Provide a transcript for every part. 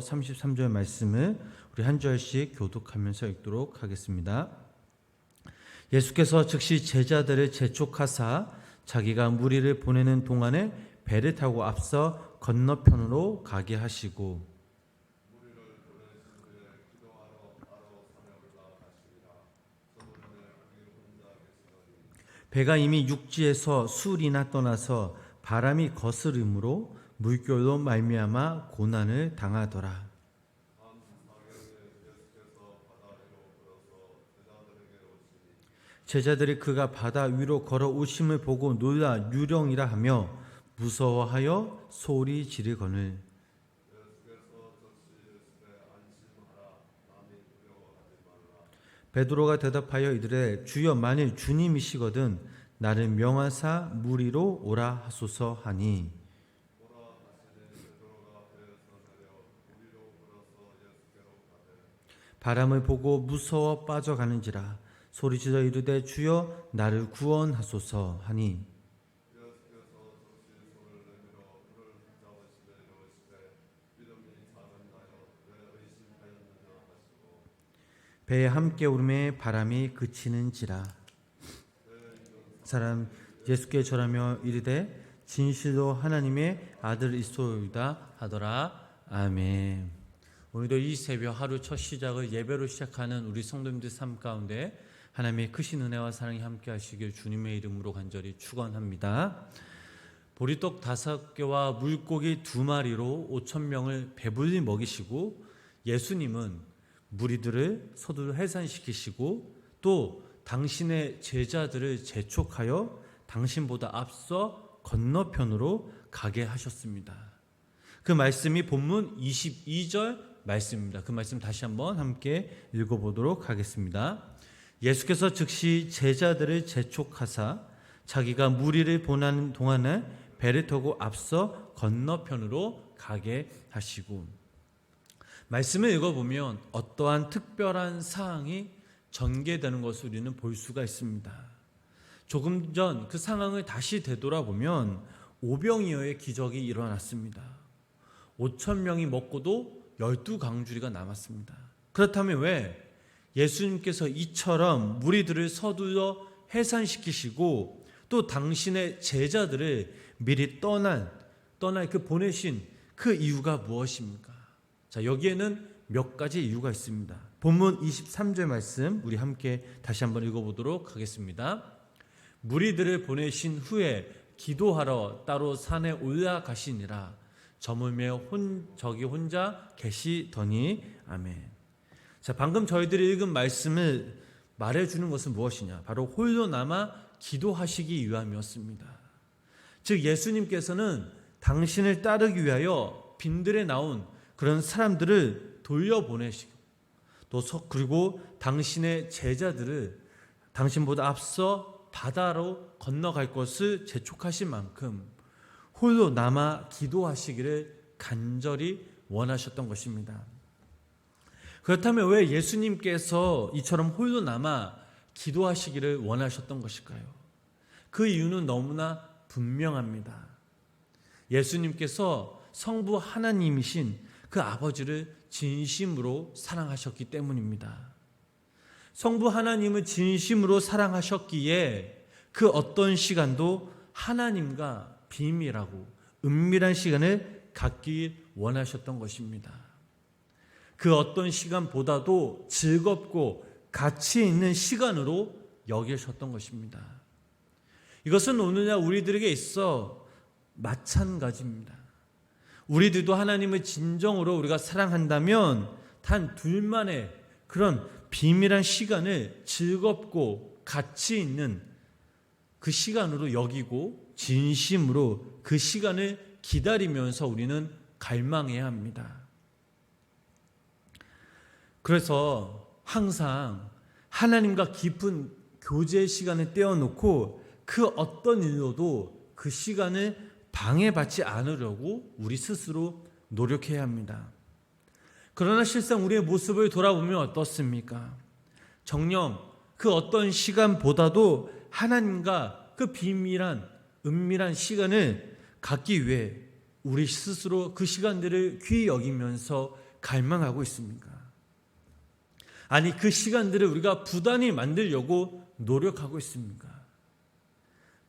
33절 말씀을 우리 한 절씩 교독하면서 읽도록 하겠습니다. 예수께서 즉시 제자들을 재촉하사 자기가 무리를 보내는 동안에 배를 타고 앞서 건너편으로 가게 하시고 배가 이미 육지에서 술이나 떠나서 바람이 거스름으로 물결로 말미암아 고난을 당하더라. 제자들이 그가 바다 위로 걸어오심을 보고 놀라 유령이라 하며 무서워하여 소리 지르거늘 베드로가 대답하여 이르되 주여 만일 주님이시거든 나를 명하사 무리로 오라 하소서 하니 바람을 보고 무서워 빠져가는지라 소리지어 이르되 주여 나를 구원하소서 하니 배에 함께 오름에 바람이 그치는지라 사람 예수께 절하며 이르되 진실로 하나님의 아들이소이다 하더라. 아멘. 오늘도 이 새벽 하루 첫 시작을 예배로 시작하는 우리 성도님들 삶 가운데 하나님의 크신 은혜와 사랑이 함께 하시길 주님의 이름으로 간절히 축원합니다. 보리떡 5개와 물고기 2마리로 5,000명을 배불리 먹이시고 예수님은 무리들을 서둘러 해산시키시고 또 당신의 제자들을 재촉하여 당신보다 앞서 건너편으로 가게 하셨습니다. 그 말씀이 본문 22절 말씀입니다. 그 말씀 다시 한번 함께 읽어보도록 하겠습니다. 예수께서 즉시 제자들을 재촉하사 자기가 무리를 보내는 동안에 배를 타고 앞서 건너편으로 가게 하시고 말씀을 읽어보면 어떠한 특별한 사항이 전개되는 것을 우리는 볼 수가 있습니다. 조금 전 그 상황을 다시 되돌아보면 오병이어의 기적이 일어났습니다. 5,000명이 먹고도 12강주리가 남았습니다. 그렇다면 왜 예수님께서 이처럼 무리들을 서둘러 해산시키시고 또 당신의 제자들을 미리 떠날 그 보내신 그 이유가 무엇입니까? 자, 여기에는 몇 가지 이유가 있습니다. 본문 23절 말씀 우리 함께 다시 한번 읽어보도록 하겠습니다. 무리들을 보내신 후에 기도하러 따로 산에 올라가시니라 저물며 저기 혼자 계시더니 아멘. 자, 방금 저희들이 읽은 말씀을 말해주는 것은 무엇이냐? 바로 홀로 남아 기도하시기 위함이었습니다. 즉 예수님께서는 당신을 따르기 위하여 빈들에 나온 그런 사람들을 돌려보내시고 또 그리고 당신의 제자들을 당신보다 앞서 바다로 건너갈 것을 재촉하신 만큼 홀로 남아 기도하시기를 간절히 원하셨던 것입니다. 그렇다면 왜 예수님께서 이처럼 홀로 남아 기도하시기를 원하셨던 것일까요? 그 이유는 너무나 분명합니다. 예수님께서 성부 하나님이신 그 아버지를 진심으로 사랑하셨기 때문입니다. 성부 하나님을 진심으로 사랑하셨기에 그 어떤 시간도 하나님과 비밀하고 은밀한 시간을 갖기 원하셨던 것입니다. 그 어떤 시간보다도 즐겁고 가치 있는 시간으로 여기셨던 것입니다. 이것은 오늘날 우리들에게 있어 마찬가지입니다. 우리들도 하나님을 진정으로 우리가 사랑한다면 단 둘만의 그런 비밀한 시간을 즐겁고 가치 있는 그 시간으로 여기고 진심으로 그 시간을 기다리면서 우리는 갈망해야 합니다. 그래서 항상 하나님과 깊은 교제의 시간을 떼어놓고 그 어떤 일로도 그 시간을 방해받지 않으려고 우리 스스로 노력해야 합니다. 그러나 실상 우리의 모습을 돌아보면 어떻습니까? 정녕 그 어떤 시간보다도 하나님과 그 비밀한 은밀한 시간을 갖기 위해 우리 스스로 그 시간들을 귀히 여기면서 갈망하고 있습니까? 아니, 그 시간들을 우리가 부단히 만들려고 노력하고 있습니까?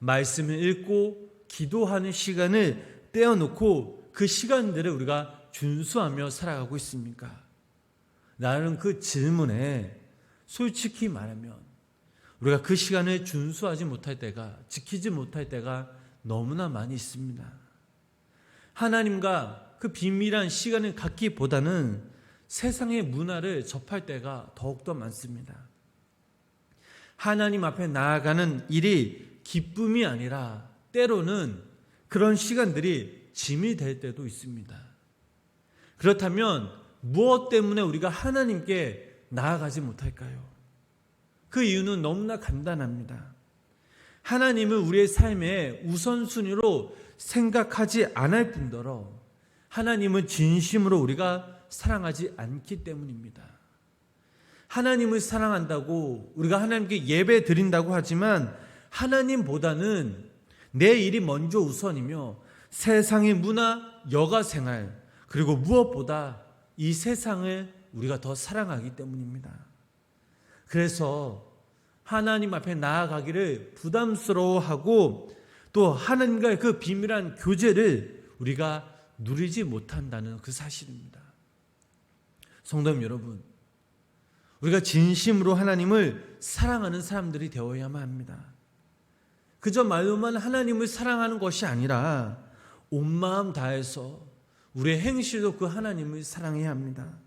말씀을 읽고 기도하는 시간을 떼어놓고 그 시간들을 우리가 준수하며 살아가고 있습니까? 나는 그 질문에 솔직히 말하면 우리가 그 시간을 준수하지 못할 때가, 지키지 못할 때가 너무나 많이 있습니다. 하나님과 그 비밀한 시간을 갖기보다는 세상의 문화를 접할 때가 더욱더 많습니다. 하나님 앞에 나아가는 일이 기쁨이 아니라 때로는 그런 시간들이 짐이 될 때도 있습니다. 그렇다면 무엇 때문에 우리가 하나님께 나아가지 못할까요? 그 이유는 너무나 간단합니다. 하나님을 우리의 삶의 우선순위로 생각하지 않을 뿐더러 하나님을 진심으로 우리가 사랑하지 않기 때문입니다. 하나님을 사랑한다고 우리가 하나님께 예배 드린다고 하지만 하나님보다는 내 일이 먼저 우선이며 세상의 문화, 여가생활, 그리고 무엇보다 이 세상을 우리가 더 사랑하기 때문입니다. 그래서 하나님 앞에 나아가기를 부담스러워하고 또 하나님과의 그 비밀한 교제를 우리가 누리지 못한다는 그 사실입니다. 성도님 여러분, 우리가 진심으로 하나님을 사랑하는 사람들이 되어야만 합니다. 그저 말로만 하나님을 사랑하는 것이 아니라 온 마음 다해서 우리의 행실로 그 하나님을 사랑해야 합니다.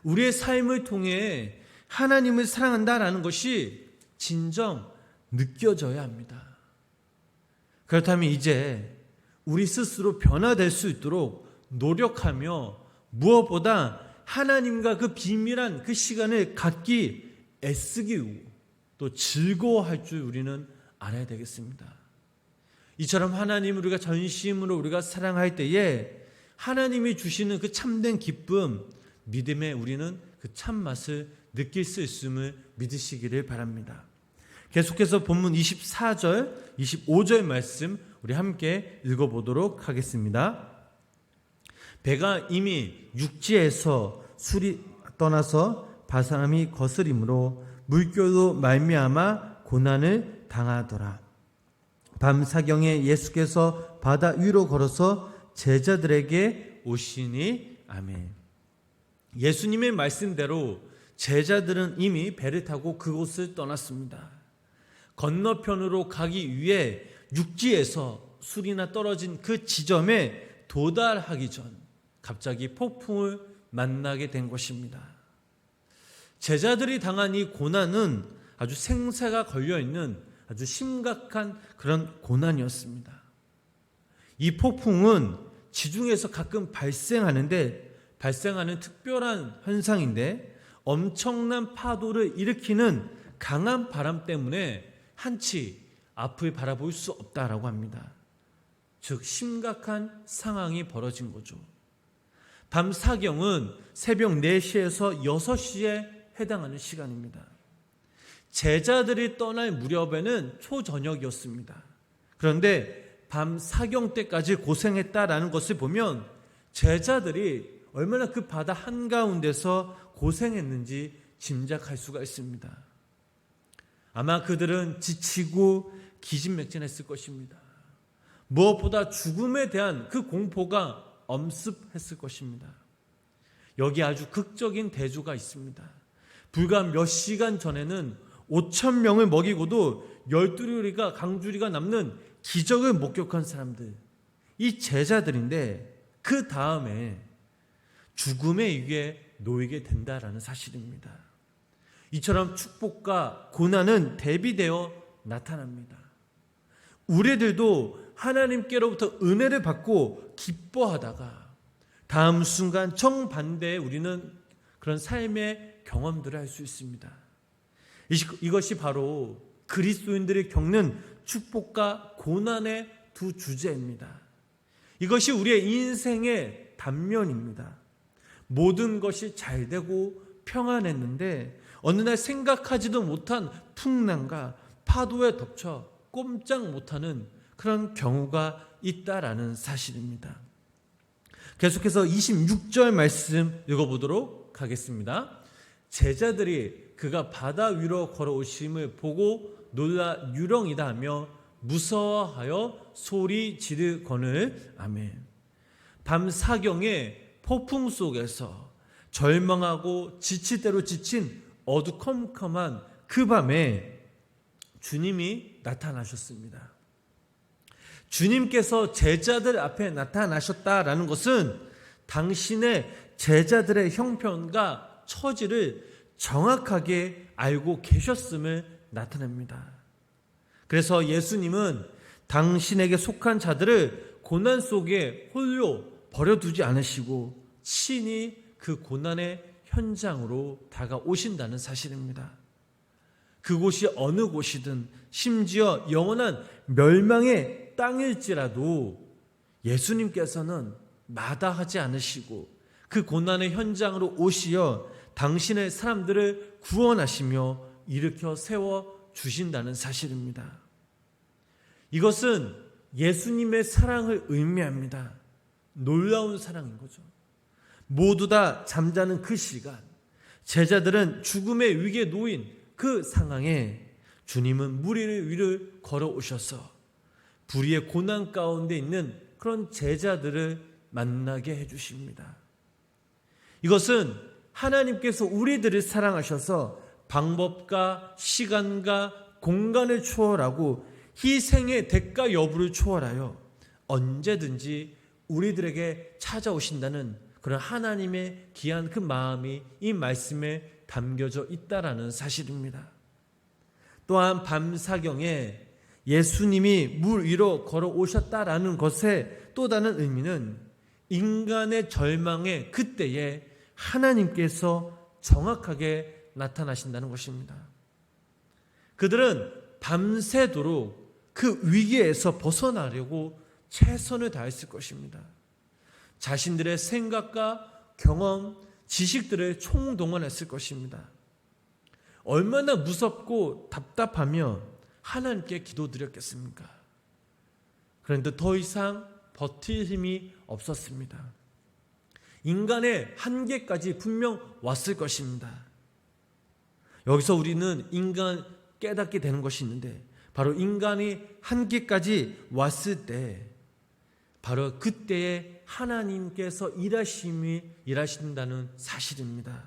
우리의 삶을 통해 하나님을 사랑한다라는 것이 진정 느껴져야 합니다. 그렇다면 이제 우리 스스로 변화될 수 있도록 노력하며 무엇보다 하나님과 그 비밀한 그 시간을 갖기 애쓰기 또 즐거워할 줄 우리는 알아야 되겠습니다. 이처럼 하나님을 우리가 전심으로 우리가 사랑할 때에 하나님이 주시는 그 참된 기쁨, 믿음에 우리는 그 참맛을 느낄 수 있음을 믿으시기를 바랍니다. 계속해서 본문 24절, 25절 말씀 우리 함께 읽어보도록 하겠습니다. 배가 이미 육지에서 술이 떠나서 바사람이 거스림으로 물결로 말미암아 고난을 당하더라. 밤 사경에 예수께서 바다 위로 걸어서 제자들에게 오시니 아멘. 예수님의 말씀대로 제자들은 이미 배를 타고 그곳을 떠났습니다. 건너편으로 가기 위해 육지에서 술이나 떨어진 그 지점에 도달하기 전 갑자기 폭풍을 만나게 된 것입니다. 제자들이 당한 이 고난은 아주 생사가 걸려있는 아주 심각한 그런 고난이었습니다. 이 폭풍은 지중해에서 가끔 발생하는 특별한 현상인데 엄청난 파도를 일으키는 강한 바람 때문에 한치 앞을 바라볼 수 없다라고 합니다. 즉 심각한 상황이 벌어진 거죠. 밤 사경은 새벽 4시에서 6시에 해당하는 시간입니다. 제자들이 떠날 무렵에는 초저녁이었습니다. 그런데 밤 사경 때까지 고생했다라는 것을 보면 제자들이 얼마나 그 바다 한가운데서 고생했는지 짐작할 수가 있습니다. 아마 그들은 지치고 기진맥진했을 것입니다. 무엇보다 죽음에 대한 그 공포가 엄습했을 것입니다. 여기 아주 극적인 대조가 있습니다. 불과 몇 시간 전에는 5,000명을 먹이고도 12요리가 강주리가 남는 기적을 목격한 사람들, 이 제자들인데 그 다음에 죽음의 위기에 놓이게 된다라는 사실입니다. 이처럼 축복과 고난은 대비되어 나타납니다. 우리들도 하나님께로부터 은혜를 받고 기뻐하다가 다음 순간 정반대에 우리는 그런 삶의 경험들을 할 수 있습니다. 이것이 바로 그리스도인들이 겪는 축복과 고난의 두 주제입니다. 이것이 우리의 인생의 단면입니다. 모든 것이 잘 되고 평안했는데 어느 날 생각하지도 못한 풍랑과 파도에 덮쳐 꼼짝 못하는 그런 경우가 있다라는 사실입니다. 계속해서 26절 말씀 읽어보도록 하겠습니다. 제자들이 그가 바다 위로 걸어오심을 보고 놀라 유령이다 하며 무서워하여 소리 지르거늘. 아멘. 밤 사경에 폭풍 속에서 절망하고 지칠 대로 지친 어두컴컴한 그 밤에 주님이 나타나셨습니다. 주님께서 제자들 앞에 나타나셨다라는 것은 당신의 제자들의 형편과 처지를 정확하게 알고 계셨음을 나타냅니다. 그래서 예수님은 당신에게 속한 자들을 고난 속에 홀로 버려두지 않으시고 친히 그 고난의 현장으로 다가오신다는 사실입니다. 그곳이 어느 곳이든 심지어 영원한 멸망의 땅일지라도 예수님께서는 마다하지 않으시고 그 고난의 현장으로 오시어 당신의 사람들을 구원하시며 일으켜 세워 주신다는 사실입니다. 이것은 예수님의 사랑을 의미합니다. 놀라운 사랑인 거죠. 모두 다 잠자는 그 시간, 제자들은 죽음의 위기에 놓인 그 상황에 주님은 물 위를 걸어오셔서 불의의 고난 가운데 있는 그런 제자들을 만나게 해주십니다. 이것은 하나님께서 우리들을 사랑하셔서 방법과 시간과 공간을 초월하고 희생의 대가 여부를 초월하여 언제든지 우리들에게 찾아오신다는 그런 하나님의 귀한 그 마음이 이 말씀에 담겨져 있다라는 사실입니다. 또한 밤사경에 예수님이 물 위로 걸어오셨다라는 것의 또 다른 의미는 인간의 절망의 그때에 하나님께서 정확하게 나타나신다는 것입니다. 그들은 밤새도록 그 위기에서 벗어나려고 최선을 다했을 것입니다. 자신들의 생각과 경험, 지식들을 총동원했을 것입니다. 얼마나 무섭고 답답하며 하나님께 기도드렸겠습니까? 그런데 더 이상 버틸 힘이 없었습니다. 인간의 한계까지 분명 왔을 것입니다. 여기서 우리는 인간 깨닫게 되는 것이 있는데 바로 인간이 한계까지 왔을 때 바로 그때에 하나님께서 일하신다는 사실입니다.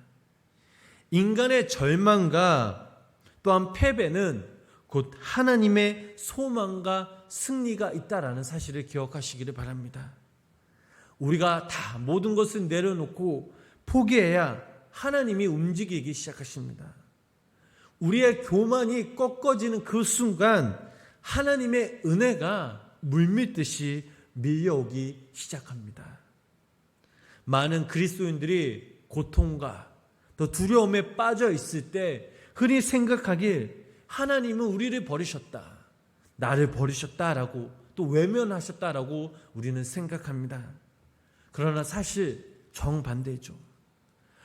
인간의 절망과 또한 패배는 곧 하나님의 소망과 승리가 있다라는 사실을 기억하시기를 바랍니다. 우리가 다 모든 것을 내려놓고 포기해야 하나님이 움직이기 시작하십니다. 우리의 교만이 꺾어지는 그 순간 하나님의 은혜가 물밀듯이 밀려오기 시작합니다. 많은 그리스도인들이 고통과 또 두려움에 빠져 있을 때 흔히 생각하길 하나님은 우리를 버리셨다, 나를 버리셨다라고 또 외면하셨다라고 우리는 생각합니다. 그러나 사실 정반대죠.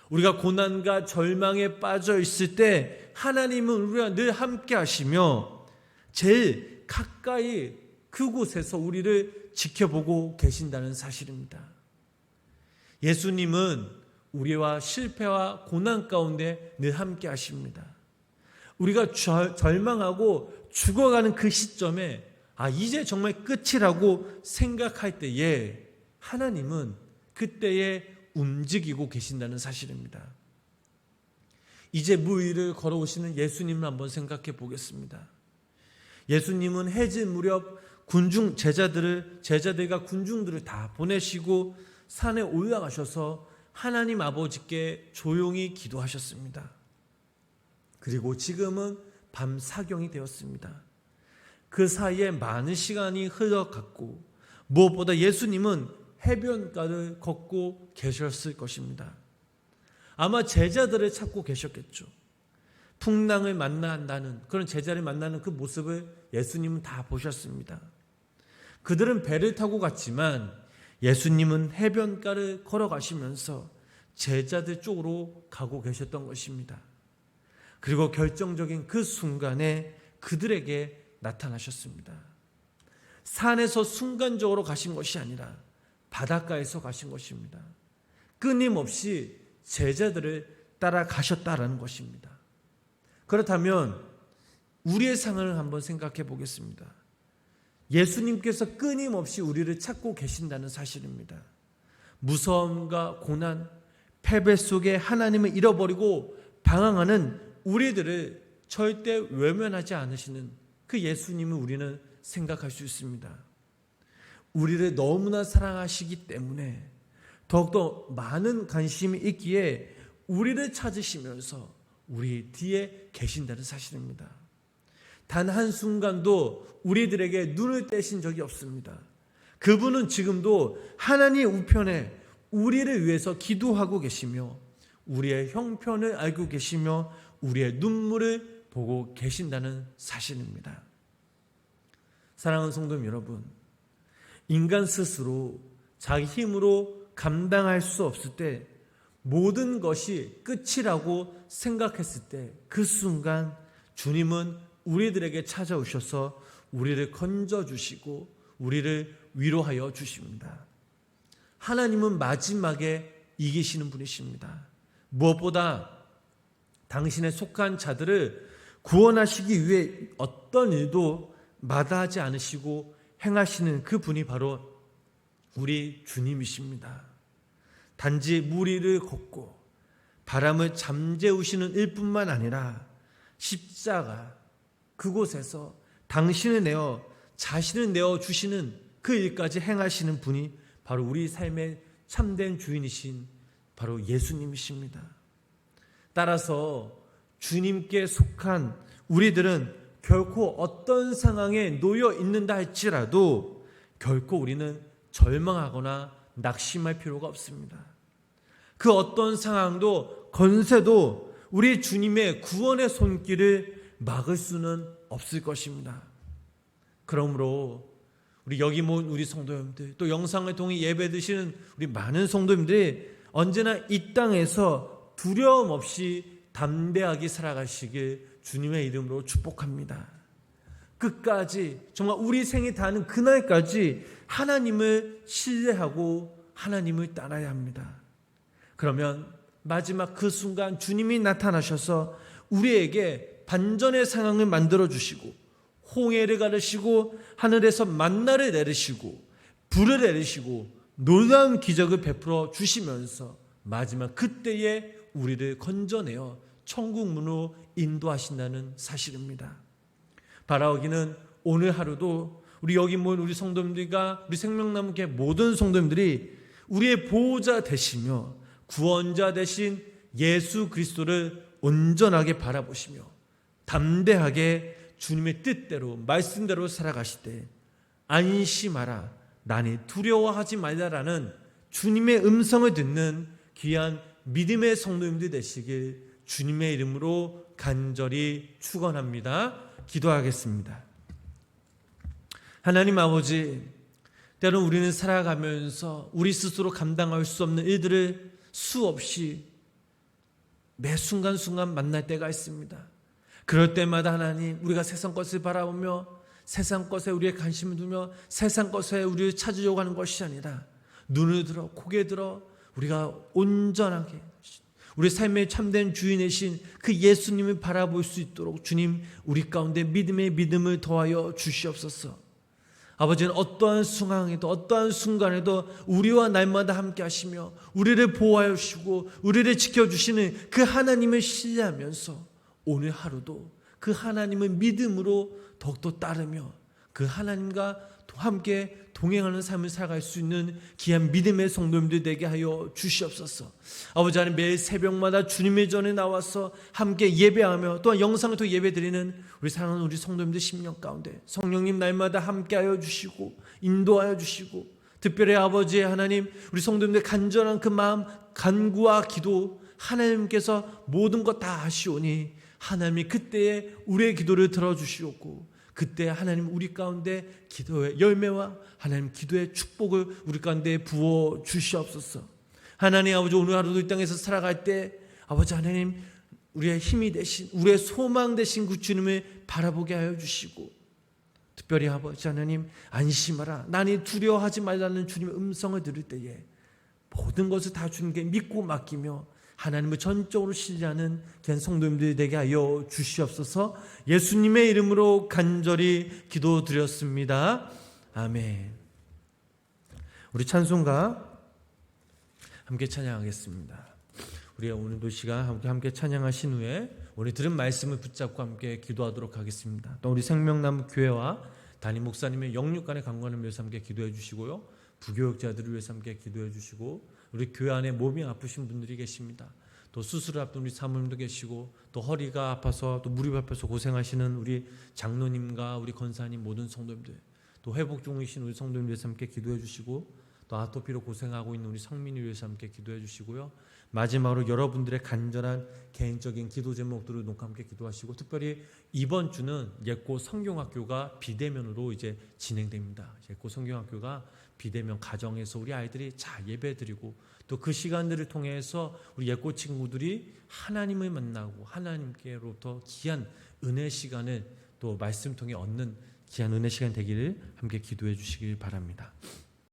우리가 고난과 절망에 빠져 있을 때 하나님은 우리와 늘 함께 하시며 제일 가까이 그곳에서 우리를 지켜보고 계신다는 사실입니다. 예수님은 우리와 실패와 고난 가운데 늘 함께 하십니다. 우리가 절망하고 죽어가는 그 시점에 이제 정말 끝이라고 생각할 때에 하나님은 그때에 움직이고 계신다는 사실입니다. 이제 물 위를 걸어오시는 예수님을 한번 생각해 보겠습니다. 예수님은 해질 무렵 제자들과 군중들을 다 보내시고 산에 올라가셔서 하나님 아버지께 조용히 기도하셨습니다. 그리고 지금은 밤 사경이 되었습니다. 그 사이에 많은 시간이 흘러갔고 무엇보다 예수님은 해변가를 걷고 계셨을 것입니다. 아마 제자들을 찾고 계셨겠죠. 풍랑을 만난다는 그런 제자를 만나는 그 모습을 예수님은 다 보셨습니다. 그들은 배를 타고 갔지만 예수님은 해변가를 걸어가시면서 제자들 쪽으로 가고 계셨던 것입니다. 그리고 결정적인 그 순간에 그들에게 나타나셨습니다. 산에서 순간적으로 가신 것이 아니라 바닷가에서 가신 것입니다. 끊임없이 제자들을 따라가셨다라는 것입니다. 그렇다면 우리의 상황을 한번 생각해 보겠습니다. 예수님께서 끊임없이 우리를 찾고 계신다는 사실입니다. 무서움과 고난, 패배 속에 하나님을 잃어버리고 방황하는 우리들을 절대 외면하지 않으시는 그 예수님을 우리는 생각할 수 있습니다. 우리를 너무나 사랑하시기 때문에 더욱더 많은 관심이 있기에 우리를 찾으시면서 우리 뒤에 계신다는 사실입니다. 단 한순간도 우리들에게 눈을 떼신 적이 없습니다. 그분은 지금도 하나님 우편에 우리를 위해서 기도하고 계시며 우리의 형편을 알고 계시며 우리의 눈물을 보고 계신다는 사실입니다. 사랑하는 성도 여러분, 인간 스스로 자기 힘으로 감당할 수 없을 때 모든 것이 끝이라고 생각했을 때 그 순간 주님은 우리들에게 찾아오셔서 우리를 건져주시고 우리를 위로하여 주십니다. 하나님은 마지막에 이기시는 분이십니다. 무엇보다 당신에 속한 자들을 구원하시기 위해 어떤 일도 마다하지 않으시고 행하시는 그 분이 바로 우리 주님이십니다. 단지 무리를 걷고 바람을 잠재우시는 일뿐만 아니라 십자가 그곳에서 당신을 내어 자신을 내어주시는 그 일까지 행하시는 분이 바로 우리 삶의 참된 주인이신 바로 예수님이십니다. 따라서 주님께 속한 우리들은 결코 어떤 상황에 놓여 있는다 할지라도 결코 우리는 절망하거나 낙심할 필요가 없습니다. 그 어떤 상황도 권세도 우리 주님의 구원의 손길을 막을 수는 없을 것입니다. 그러므로 우리 여기 모인 우리 성도님들 또 영상을 통해 예배 드시는 우리 많은 성도님들이 언제나 이 땅에서 두려움 없이 담대하게 살아가시길 주님의 이름으로 축복합니다. 끝까지 정말 우리 생이 다하는 그날까지 하나님을 신뢰하고 하나님을 따라야 합니다. 그러면 마지막 그 순간 주님이 나타나셔서 우리에게 반전의 상황을 만들어 주시고 홍해를 가르시고 하늘에서 만나를 내리시고 불을 내리시고 놀라운 기적을 베풀어 주시면서 마지막 그때에 우리를 건져내어 천국 문으로 인도하신다는 사실입니다. 바라오기는 오늘 하루도 우리 여기 모인 우리 성도님들과 우리 생명나무교회 모든 성도님들이 우리의 보호자 되시며 구원자 되신 예수 그리스도를 온전하게 바라보시며 담대하게 주님의 뜻대로 말씀대로 살아가실 때 안심하라 나니 두려워하지 말라라는 주님의 음성을 듣는 귀한 믿음의 성도님들 되시길 주님의 이름으로 간절히 축원합니다. 기도하겠습니다. 하나님 아버지, 때론 우리는 살아가면서 우리 스스로 감당할 수 없는 일들을 수없이 매 순간순간 만날 때가 있습니다. 그럴 때마다 하나님, 우리가 세상 것을 바라보며 세상 것에 우리의 관심을 두며 세상 것에 우리를 찾으려고 하는 것이 아니라 눈을 들어 고개 들어 우리가 온전하게 우리 삶의 참된 주인이신 그 예수님을 바라볼 수 있도록 주님 우리 가운데 믿음의 믿음을 더하여 주시옵소서. 아버지는 어떠한 상황에도 어떠한 순간에도 우리와 날마다 함께 하시며 우리를 보호하여 주시고 우리를 지켜주시는 그 하나님을 신뢰하면서 오늘 하루도 그 하나님을 믿음으로 더욱더 따르며 그 하나님과 함께 동행하는 삶을 살아갈 수 있는 귀한 믿음의 성도님들 되게 하여 주시옵소서. 아버지 하나님, 매일 새벽마다 주님의 전에 나와서 함께 예배하며 또한 영상을 통해 예배드리는 우리 사랑하는 우리 성도님들 심령 가운데 성령님 날마다 함께하여 주시고 인도하여 주시고 특별히 아버지 하나님, 우리 성도님들 간절한 그 마음 간구와 기도 하나님께서 모든 것 다 아시오니 하나님이 그때에 우리의 기도를 들어주시옵고 그때 하나님 우리 가운데 기도의 열매와 하나님 기도의 축복을 우리 가운데 부어 주시옵소서. 하나님 아버지, 오늘 하루도 이 땅에서 살아갈 때 아버지 하나님 우리의 힘이 되신 우리의 소망 되신 그 주님을 바라보게 하여 주시고 특별히 아버지 하나님, 안심하라, 나니 두려워하지 말라는 주님의 음성을 들을 때에 모든 것을 다 주님께 믿고 맡기며 하나님을 전적으로 신뢰하는 귀한 성도님들이 되게 하여 주시옵소서. 예수님의 이름으로 간절히 기도드렸습니다. 아멘. 우리 찬송가 함께 찬양하겠습니다. 우리가 오늘도 시간 함께 찬양하신 후에 우리 들은 말씀을 붙잡고 함께 기도하도록 하겠습니다. 또 우리 생명나무 교회와 담임 목사님의 영육간의 강건을 위해서 함께 기도해 주시고요. 부교육자들을 위해서 함께 기도해 주시고, 우리 교회 안에 몸이 아프신 분들이 계십니다. 또 수술을 앞둔 우리 사모님도 계시고, 또 허리가 아파서 또 무릎 아파서 고생하시는 우리 장로님과 우리 권사님 모든 성도님들, 또 회복 중이신 우리 성도님들 위해서 함께 기도해 주시고, 또 아토피로 고생하고 있는 우리 성민이 위해서 함께 기도해 주시고요. 마지막으로 여러분들의 간절한 개인적인 기도 제목들을 놓고 함께 기도하시고, 특별히 이번 주는 예고 성경학교가 비대면으로 이제 진행됩니다. 예고 성경학교가 비대면 가정에서 우리 아이들이 잘 예배드리고, 또 그 시간들을 통해서 우리 예고 친구들이 하나님을 만나고 하나님께로부터 귀한 은혜 시간을 또 말씀 통해 얻는 귀한 은혜 시간 되기를 함께 기도해 주시길 바랍니다.